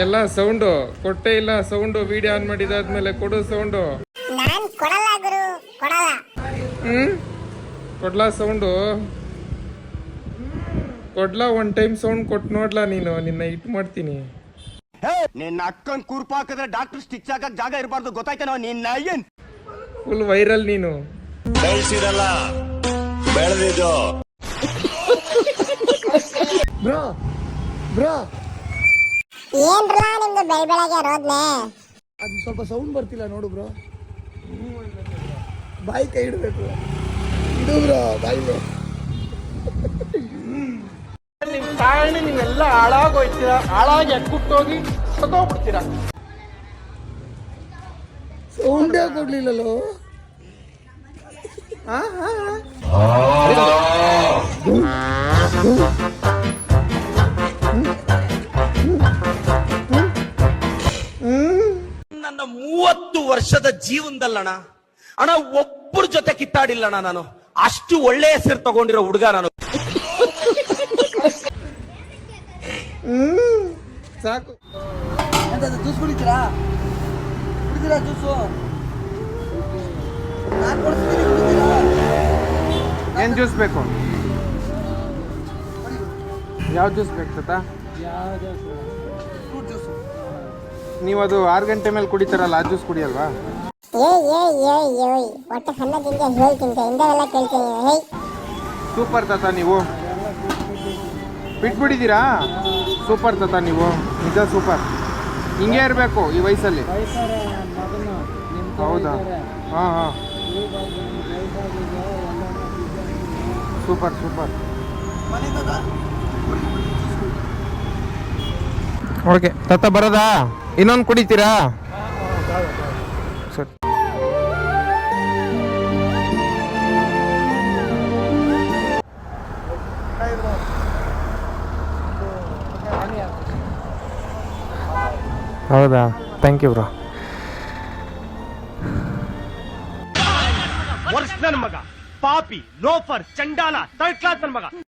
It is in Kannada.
ಎಲ್ಲ ಸೌಂಡು ಕೊಟ್ಟೇ ಇಲ್ಲ. ಸೌಂಡು ವಿಡಿಯೋ ಆನ್ ಮಾಡಿದಾದ್ಮೇಲೆ ಕೊಡು ಸೌಂಡು. ನಾನ್ ಕೊಡಲ್ಲ ಗುರು, ಕೊಡಲ್ಲ. ಕೊಡ್ಲಾ ಸೌಂಡು? ಕೊಡ್ಲಾ? ಒನ್ ಟೈಮ್ ಸೌಂಡ್ ಕೊಟ್ಟು ನೋಡ್ಲಾ ನೀನು, ನಿನ್ನ ಹಿಟ್ ಮಾಡ್ತೀನಿ. ನಿನ್ನ ಅಕ್ಕನ್ ಕೂರ್ಪ ಹಾಕಿದ್ರೆ ಡಾಕ್ಟರ್ ಸ್ಟಿಚ್ ಹಾಕಕ್ ಜಾಗ ಇರಬಾರ್ದು, ಗೊತ್ತಾಯ್ತೇನೋ? ನಿನ್ನ ಏನ್ ಫುಲ್ ವೈರಲ್ ನೀನು. ಬೆಳೆಸಿರಲ್ಲ, ಬೆಳೆದಿದ್ದು. ಬ್ರೋ ಬ್ರೋ ಏನ್ರಲ್ಲ ನಿಮ್ದು ಬೆಳಗ್ಗೆ ರೋದ್ನೆ? ಅದು ಸ್ವಲ್ಪ ಸೌಂಡ್ ಬರ್ತಿಲ್ಲ ನೋಡು ಬ್ರೋ. ಬಾಯಿ ಕೈ ಇಡಬೇಕು. ಇಡು ಬ್ರೋ ಬಾಯಿಲೆ. ನಿಮ್ ಕಾರಣ ನೀವೆಲ್ಲ ಹಾಳಾಗೋಯ್ತೀರಾ, ಹಾಳಾಗಿ ಅಕ್ಕುಟ್ಟೋಗಿ ಸತ್ತೋಗ್ಬಿಡ್ತೀರಾ. ಸೌಂಡೇ ಕೊಡ್ಲಿಲ್ಲಲ್ಲೋ. ನನ್ನ 30 ವರ್ಷದ ಜೀವನದಲ್ಲಣ್ಣ ಅಣ್ಣ ಒಬ್ಬರ ಜೊತೆ ಕಿತ್ತಾಡಿಲ್ಲಣ್ಣ ನಾನು. ಅಷ್ಟು ಒಳ್ಳೆ ಹೆಸರು ತಗೊಂಡಿರೋ ಹುಡುಗ ನಾನು. ಸಾಕು. ಜ್ಯೂಸ್ ಕುಡಿತೀರಾ? ಕುಡಿತೀರಾ ಜ್ಯೂಸು? ನಾನು ಕೊಡ್ತೀನಿ, ಕುಡಿತೀರಾ? ಏನ್ ಜ್ಯೂಸ್ ಬೇಕು? ಯಾವ ಜ್ಯೂಸ್ ಬೇಕು ತಾತ? Fruit juice. ನೀವು ಅದು 6 ಗಂಟೆ ಮೇಲೆ ಕುಡಿತಾರಲ್ಲ, ಆ ಜ್ಯೂಸ್ ಕುಡಿಯಲ್ವಾ? ಒಟ್ಟು ಸಣ್ಣದಿಂದ ಹೇಳ್ತೀನಿ, ಇಂದವೆಲ್ಲ ಕೇಳ್ತೀನಿ. ಹೇಯ್ ಸೂಪರ್ ತಾತ ನೀವು. ಬಿಟ್ಬಿಟ್ಟಿದ್ದೀರಾ? ಸೂಪರ್ ತಾತ ನೀವು, ನಿಜ ಸೂಪರ್. ಹಿಂಗೆ ಇರಬೇಕು ಈ ವಯಸ್ಸಲ್ಲಿ. ಹೌದಾ? ಹಾಂ ಹಾಂ, ಸೂಪರ್ ಸೂಪರ್. ಓಕೆ ತಾತ ಬರೋದಾ? ಇನ್ನೊಂದು ಕುಡಿತೀರಾ? ಸರಿ. ಹೌದಾ? Thank you bro. ವರ್ಷ ನನ್ನ ಮಗ, ಪಾಪಿ, ಲೋಫರ್, ಚಂಡಾಲ, ಥರ್ಡ್ ಕ್ಲಾಸ್ ನನ್ನ ಮಗ.